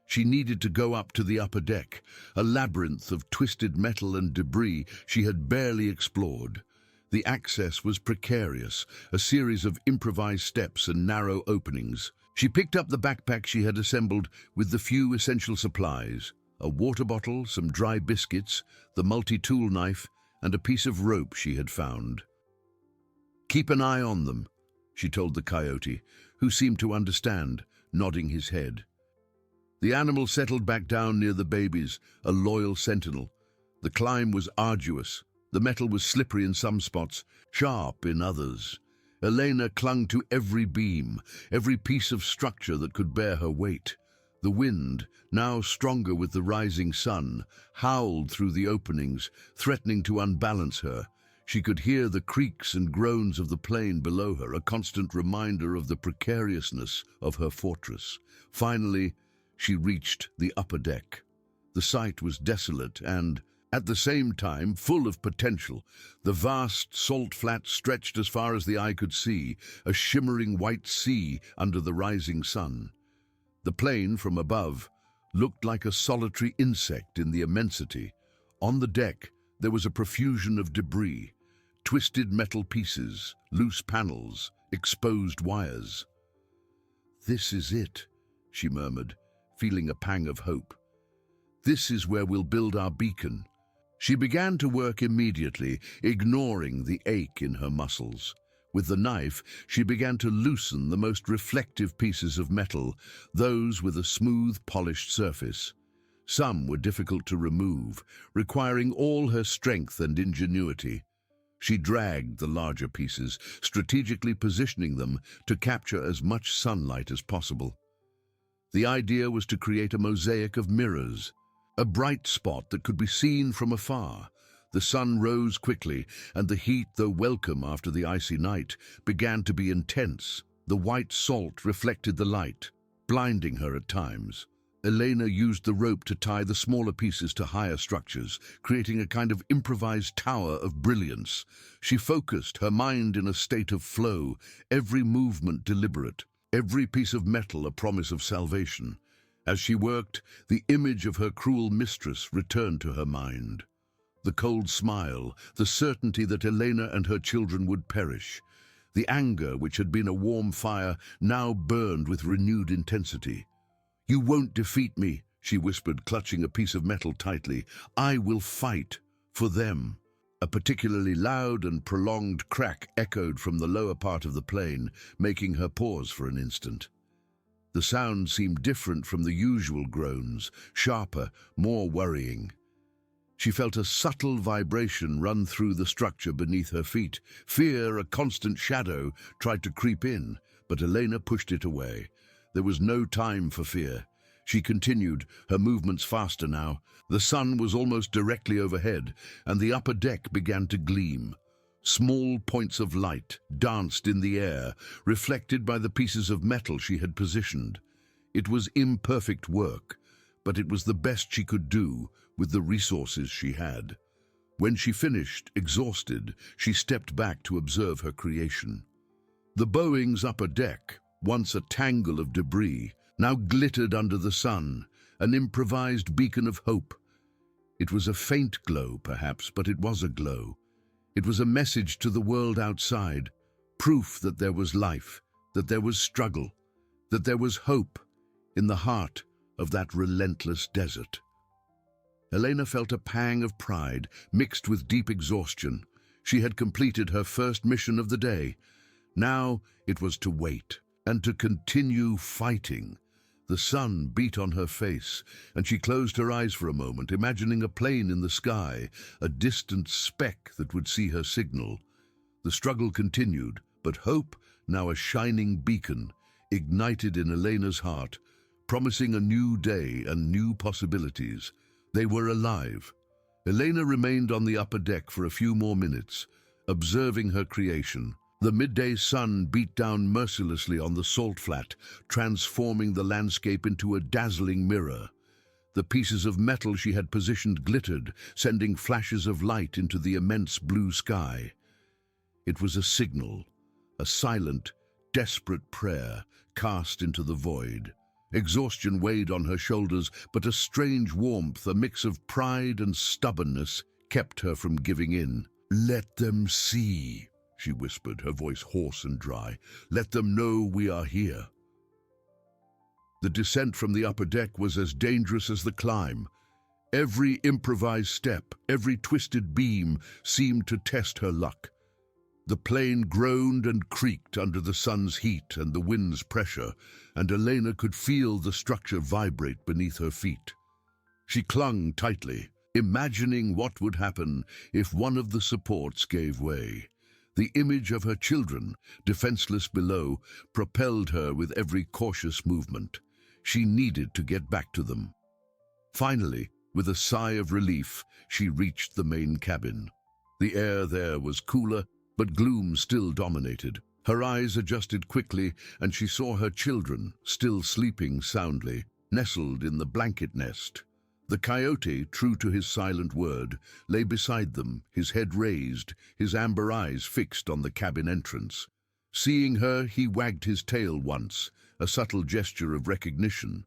She needed to go up to the upper deck, a labyrinth of twisted metal and debris she had barely explored. The access was precarious, a series of improvised steps and narrow openings. She picked up the backpack she had assembled with the few essential supplies: a water bottle, some dry biscuits, the multi-tool knife, and a piece of rope she had found. "Keep an eye on them," she told the coyote, who seemed to understand, nodding his head. The animal settled back down near the babies, a loyal sentinel. The climb was arduous. The metal was slippery in some spots, sharp in others. Elena clung to every beam, every piece of structure that could bear her weight. The wind, now stronger with the rising sun, howled through the openings, threatening to unbalance her. She could hear the creaks and groans of the plane below her, a constant reminder of the precariousness of her fortress. Finally, she reached the upper deck. The site was desolate and, at the same time, full of potential. The vast salt flat stretched as far as the eye could see, a shimmering white sea under the rising sun. The plane, from above, looked like a solitary insect in the immensity. On the deck, there was a profusion of debris, twisted metal pieces, loose panels, exposed wires. "This is it," she murmured, feeling a pang of hope. "This is where we'll build our beacon." She began to work immediately, ignoring the ache in her muscles. With the knife, she began to loosen the most reflective pieces of metal, those with a smooth, polished surface. Some were difficult to remove, requiring all her strength and ingenuity. She dragged the larger pieces, strategically positioning them to capture as much sunlight as possible. The idea was to create a mosaic of mirrors, a bright spot that could be seen from afar. The sun rose quickly, and the heat, though welcome after the icy night, began to be intense. The white salt reflected the light, blinding her at times. Elena used the rope to tie the smaller pieces to higher structures, creating a kind of improvised tower of brilliance. She focused, her mind in a state of flow, every movement deliberate, every piece of metal a promise of salvation. As she worked, the image of her cruel mistress returned to her mind. The cold smile, the certainty that Elena and her children would perish. The anger, which had been a warm fire, now burned with renewed intensity. "You won't defeat me," she whispered, clutching a piece of metal tightly. "I will fight for them." A particularly loud and prolonged crack echoed from the lower part of the plane, making her pause for an instant. The sound seemed different from the usual groans, sharper, more worrying. She felt a subtle vibration run through the structure beneath her feet. Fear, a constant shadow, tried to creep in, but Elena pushed it away. There was no time for fear. She continued, her movements faster now. The sun was almost directly overhead, and the upper deck began to gleam. Small points of light danced in the air, reflected by the pieces of metal she had positioned. It was imperfect work, but it was the best she could do with the resources she had. When she finished, exhausted, she stepped back to observe her creation. The Boeing's upper deck, once a tangle of debris, now glittered under the sun, an improvised beacon of hope. It was a faint glow, perhaps, but it was a glow. It was a message to the world outside, proof that there was life, that there was struggle, that there was hope in the heart of that relentless desert. Elena felt a pang of pride mixed with deep exhaustion. She had completed her first mission of the day. Now it was to wait and to continue fighting. The sun beat on her face, and she closed her eyes for a moment, imagining a plane in the sky, a distant speck that would see her signal. The struggle continued, but hope, now a shining beacon, ignited in Elena's heart, promising a new day and new possibilities. They were alive. Elena remained on the upper deck for a few more minutes, observing her creation. The midday sun beat down mercilessly on the salt flat, transforming the landscape into a dazzling mirror. The pieces of metal she had positioned glittered, sending flashes of light into the immense blue sky. It was a signal, a silent, desperate prayer cast into the void. Exhaustion weighed on her shoulders, but a strange warmth, a mix of pride and stubbornness, kept her from giving in. "Let them see," she whispered, her voice hoarse and dry. "Let them know we are here." The descent from the upper deck was as dangerous as the climb. Every improvised step, every twisted beam seemed to test her luck. The plane groaned and creaked under the sun's heat and the wind's pressure, and Elena could feel the structure vibrate beneath her feet. She clung tightly, imagining what would happen if one of the supports gave way. The image of her children, defenseless below, propelled her with every cautious movement. She needed to get back to them. Finally, with a sigh of relief, she reached the main cabin. The air there was cooler, but gloom still dominated. Her eyes adjusted quickly, and she saw her children, still sleeping soundly, nestled in the blanket nest. The coyote, true to his silent word, lay beside them, his head raised, his amber eyes fixed on the cabin entrance. Seeing her, he wagged his tail once, a subtle gesture of recognition.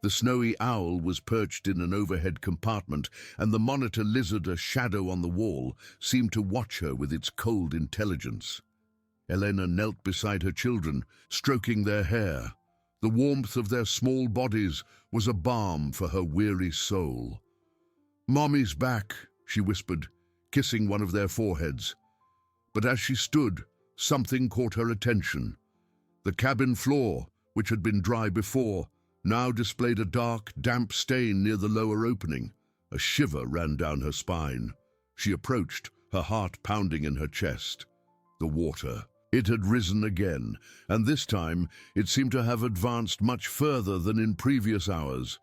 The snowy owl was perched in an overhead compartment, and the monitor lizard, a shadow on the wall, seemed to watch her with its cold intelligence. Elena knelt beside her children, stroking their hair. The warmth of their small bodies was a balm for her weary soul. "Mommy's back," she whispered, kissing one of their foreheads. But as she stood, something caught her attention. The cabin floor, which had been dry before, now displayed a dark, damp stain near the lower opening. A shiver ran down her spine. She approached, her heart pounding in her chest. The water. It had risen again, and this time it seemed to have advanced much further than in previous hours.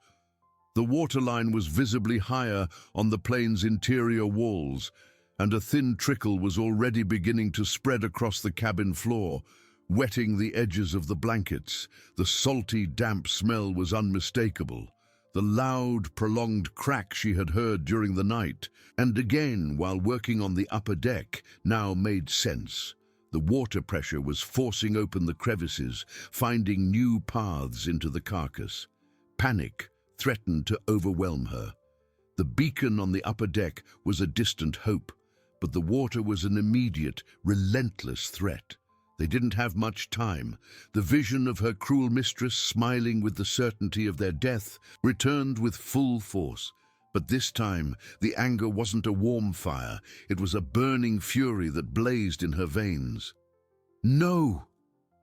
The waterline was visibly higher on the plane's interior walls, and a thin trickle was already beginning to spread across the cabin floor, wetting the edges of the blankets. The salty, damp smell was unmistakable. The loud, prolonged crack she had heard during the night, and again while working on the upper deck, now made sense. The water pressure was forcing open the crevices, finding new paths into the carcass. Panic threatened to overwhelm her. The beacon on the upper deck was a distant hope, but the water was an immediate, relentless threat. They didn't have much time. The vision of her cruel mistress smiling with the certainty of their death returned with full force. But this time, the anger wasn't a warm fire. It was a burning fury that blazed in her veins. "No!"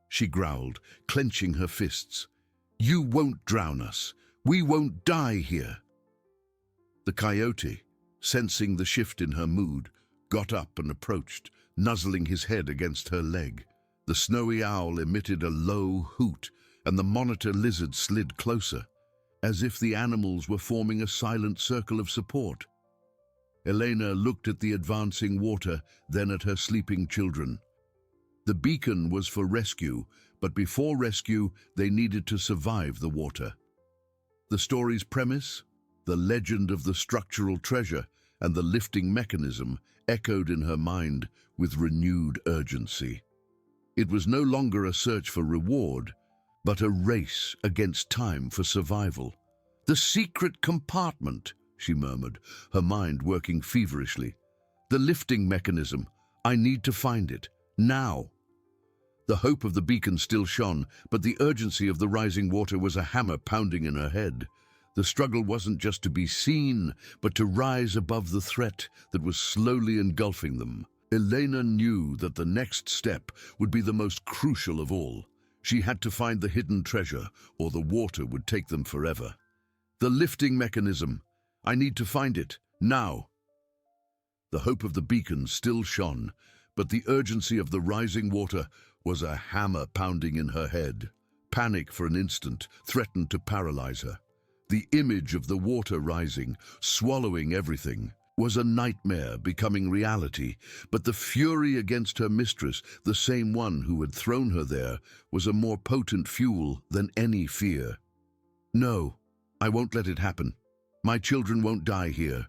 she growled, clenching her fists. "You won't drown us. We won't die here." The coyote, sensing the shift in her mood, got up and approached, nuzzling his head against her leg. The snowy owl emitted a low hoot, and the monitor lizard slid closer, as if the animals were forming a silent circle of support. Elena looked at the advancing water, then at her sleeping children. The beacon was for rescue, but before rescue, they needed to survive the water. The story's premise, the legend of the structural treasure and the lifting mechanism, echoed in her mind with renewed urgency. It was no longer a search for reward, but a race against time for survival. "The secret compartment," she murmured, her mind working feverishly. "The lifting mechanism. I need to find it. Now." The hope of the beacon still shone, but the urgency of the rising water was a hammer pounding in her head. The struggle wasn't just to be seen, but to rise above the threat that was slowly engulfing them. Elena knew that the next step would be the most crucial of all. She had to find the hidden treasure, or the water would take them forever. "The lifting mechanism. I need to find it, now." The hope of the beacon still shone, but the urgency of the rising water was a hammer pounding in her head. Panic for an instant threatened to paralyze her. The image of the water rising, swallowing everything, was a nightmare becoming reality, but the fury against her mistress, the same one who had thrown her there, was a more potent fuel than any fear. "No, I won't let it happen. My children won't die here."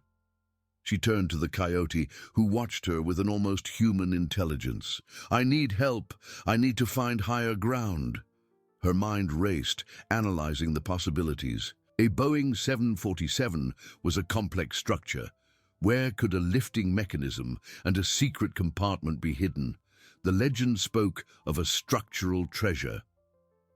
She turned to the coyote, who watched her with an almost human intelligence. "I need help. I need to find higher ground." Her mind raced, analyzing the possibilities. A Boeing 747 was a complex structure. Where could a lifting mechanism and a secret compartment be hidden? The legend spoke of a structural treasure.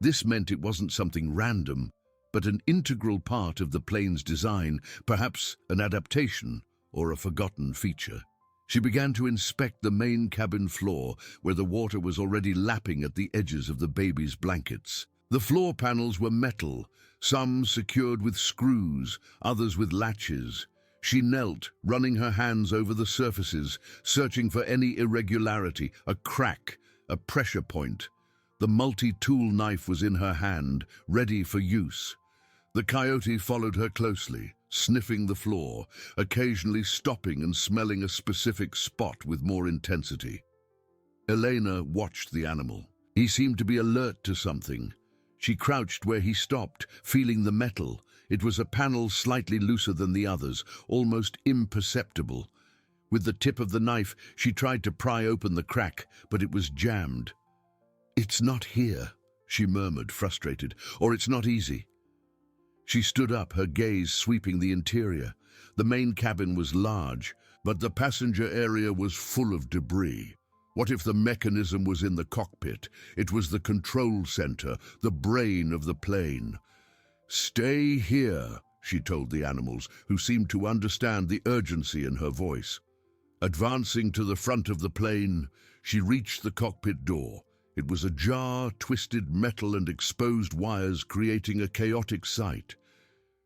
This meant it wasn't something random, but an integral part of the plane's design, perhaps an adaptation or a forgotten feature. She began to inspect the main cabin floor, where the water was already lapping at the edges of the baby's blankets. The floor panels were metal, some secured with screws, others with latches. She knelt, running her hands over the surfaces, searching for any irregularity, a crack, a pressure point. The multi-tool knife was in her hand, ready for use. The coyote followed her closely, sniffing the floor, occasionally stopping and smelling a specific spot with more intensity. Elena watched the animal. He seemed to be alert to something. She crouched where he stopped, feeling the metal. It was a panel slightly looser than the others, almost imperceptible. With the tip of the knife, she tried to pry open the crack, but it was jammed. "It's not here," she murmured, frustrated, "or it's not easy." She stood up, her gaze sweeping the interior. The main cabin was large, but the passenger area was full of debris. What if the mechanism was in the cockpit? It was the control center, the brain of the plane. "Stay here," she told the animals, who seemed to understand the urgency in her voice. Advancing to the front of the plane, she reached the cockpit door. It was ajar, twisted metal and exposed wires creating a chaotic sight.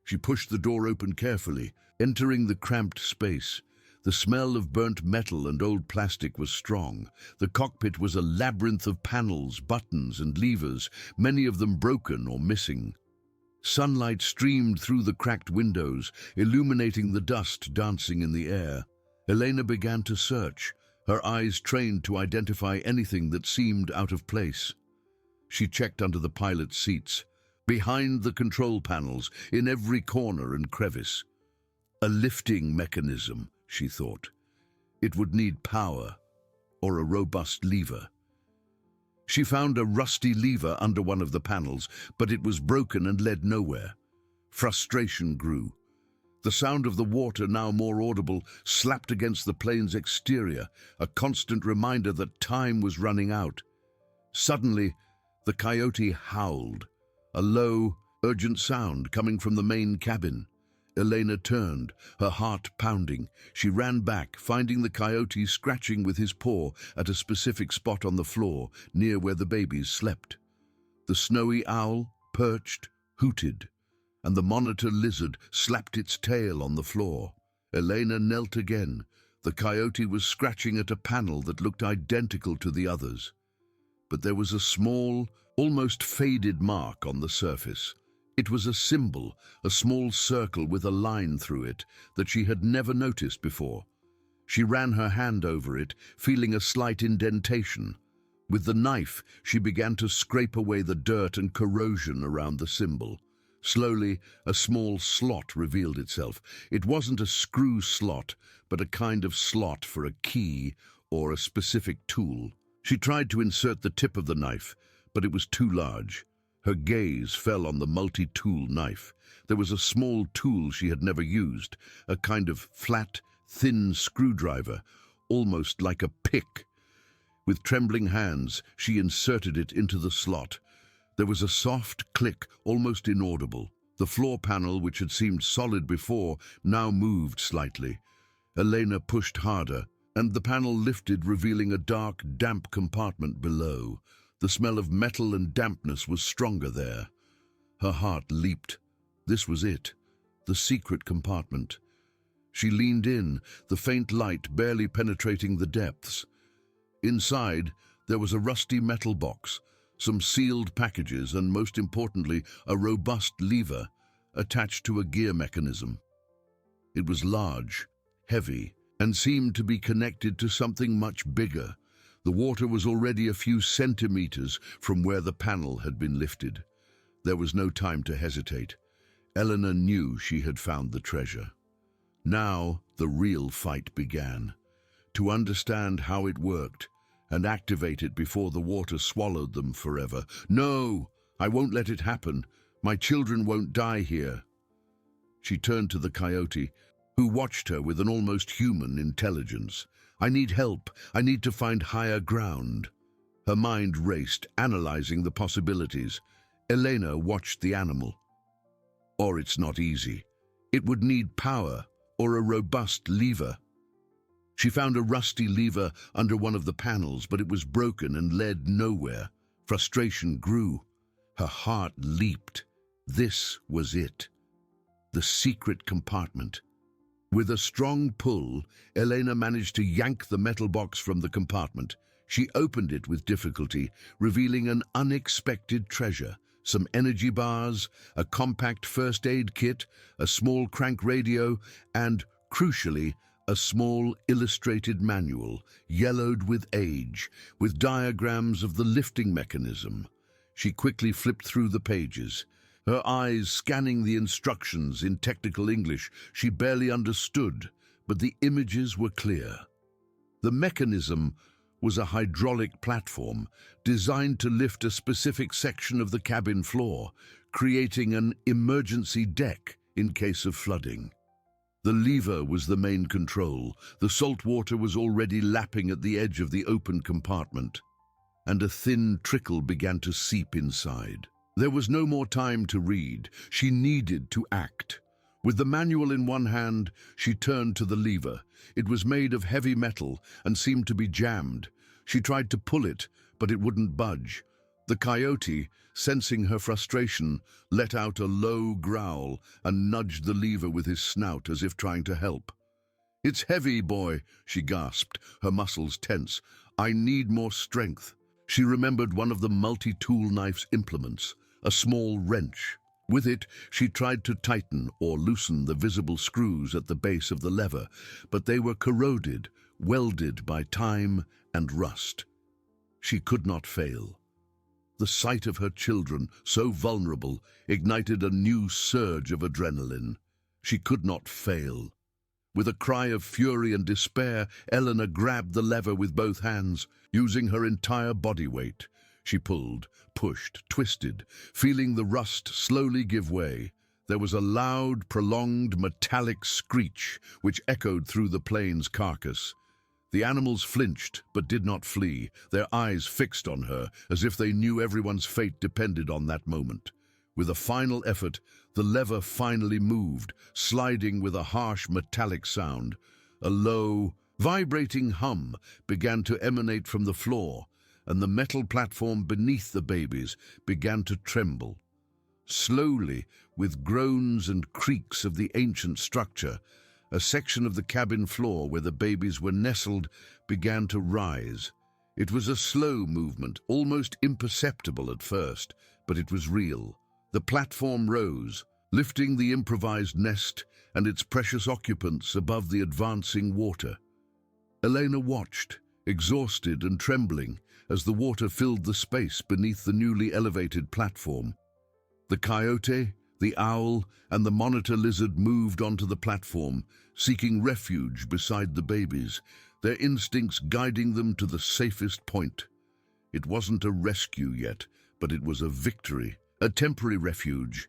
She pushed the door open carefully, entering the cramped space. The smell of burnt metal and old plastic was strong. The cockpit was a labyrinth of panels, buttons and levers, many of them broken or missing. Sunlight streamed through the cracked windows, illuminating the dust dancing in the air. Elena began to search, her eyes trained to identify anything that seemed out of place. She checked under the pilot's seats. behind the control panels, in every corner and crevice. A lifting mechanism, she thought. It would need power or a robust lever. She found a rusty lever under one of the panels, but it was broken and led nowhere. Frustration grew. The sound of the water, now more audible, slapped against the plane's exterior, a constant reminder that time was running out. Suddenly, the coyote howled, a low, urgent sound coming from the main cabin. Elena turned, her heart pounding. She ran back, finding the coyote scratching with his paw at a specific spot on the floor, near where the babies slept. The snowy owl perched, hooted, and the monitor lizard slapped its tail on the floor. Elena knelt again. The coyote was scratching at a panel that looked identical to the others. But there was a small, almost faded mark on the surface. It was a symbol, a small circle with a line through it that she had never noticed before. She ran her hand over it, feeling a slight indentation. With the knife, she began to scrape away the dirt and corrosion around the symbol. Slowly, a small slot revealed itself. It wasn't a screw slot, but a kind of slot for a key or a specific tool. She tried to insert the tip of the knife, but it was too large. Her gaze fell on the multi-tool knife. There was a small tool she had never used, a kind of flat, thin screwdriver, almost like a pick. With trembling hands, she inserted it into the slot. There was a soft click, almost inaudible. The floor panel, which had seemed solid before, now moved slightly. Elena pushed harder, and the panel lifted, revealing a dark, damp compartment below. The smell of metal and dampness was stronger there. Her heart leaped. This was it, the secret compartment. She leaned in, the faint light barely penetrating the depths. Inside, there was a rusty metal box, some sealed packages, and most importantly, a robust lever attached to a gear mechanism. It was large, heavy, and seemed to be connected to something much bigger. The water was already a few centimeters from where the panel had been lifted. There was no time to hesitate. Elena knew she had found the treasure. Now the real fight began. To understand how it worked and activate it before the water swallowed them forever. No, I won't let it happen. My children won't die here. She turned to the coyote, who watched her with an almost human intelligence. I need help. I need to find higher ground. Her mind raced, analyzing the possibilities. Elena watched the animal. Or it's not easy. It would need power or a robust lever. She found a rusty lever under one of the panels, but it was broken and led nowhere. Frustration grew. Her heart leaped. This was it. The secret compartment. With a strong pull, Elena managed to yank the metal box from the compartment. She opened it with difficulty, revealing an unexpected treasure. Some energy bars, a compact first aid kit, a small crank radio, and, crucially, a small illustrated manual, yellowed with age, with diagrams of the lifting mechanism. She quickly flipped through the pages, her eyes scanning the instructions in technical English she barely understood, but the images were clear. The mechanism was a hydraulic platform designed to lift a specific section of the cabin floor, creating an emergency deck in case of flooding. The lever was the main control. The salt water was already lapping at the edge of the open compartment, and a thin trickle began to seep inside. There was no more time to read. She needed to act. With the manual in one hand, she turned to the lever. It was made of heavy metal and seemed to be jammed. She tried to pull it, but it wouldn't budge. The coyote, sensing her frustration, let out a low growl and nudged the lever with his snout as if trying to help. "It's heavy, boy," she gasped, her muscles tense. "I need more strength." She remembered one of the multi-tool knife's implements, a small wrench. With it, she tried to tighten or loosen the visible screws at the base of the lever, but they were corroded, welded by time and rust. She could not fail. The sight of her children, so vulnerable, ignited a new surge of adrenaline. She could not fail. With a cry of fury and despair, Eleanor grabbed the lever with both hands, using her entire body weight. She pulled, pushed, twisted, feeling the rust slowly give way. There was a loud, prolonged, metallic screech which echoed through the plane's carcass. The animals flinched, but did not flee, their eyes fixed on her, as if they knew everyone's fate depended on that moment. With a final effort, the lever finally moved, sliding with a harsh metallic sound. A low, vibrating hum began to emanate from the floor, and the metal platform beneath the babies began to tremble. Slowly, with groans and creaks of the ancient structure, a section of the cabin floor where the babies were nestled began to rise. It was a slow movement, almost imperceptible at first, but it was real. The platform rose, lifting the improvised nest and its precious occupants above the advancing water. Elena watched, exhausted and trembling, as the water filled the space beneath the newly elevated platform. The coyote, the owl, and the monitor lizard moved onto the platform, seeking refuge beside the babies, their instincts guiding them to the safest point. It wasn't a rescue yet, but it was a victory, a temporary refuge,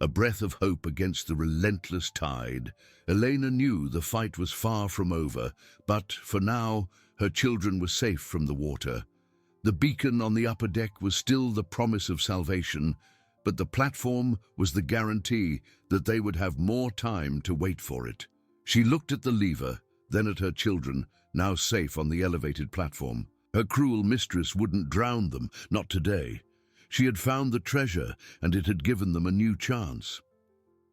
a breath of hope against the relentless tide. Elena knew the fight was far from over, but, for now, her children were safe from the water. The beacon on the upper deck was still the promise of salvation, but the platform was the guarantee that they would have more time to wait for it. She looked at the lever, then at her children, now safe on the elevated platform. Her cruel mistress wouldn't drown them, not today. She had found the treasure, and it had given them a new chance.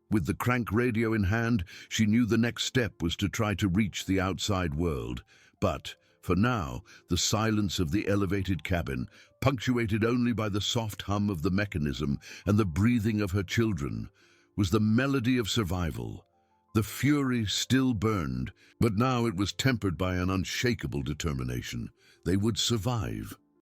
With the crank radio in hand, she knew the next step was to try to reach the outside world. But, for now, the silence of the elevated cabin, punctuated only by the soft hum of the mechanism and the breathing of her children, was the melody of survival. The fury still burned, but now it was tempered by an unshakable determination. They would survive.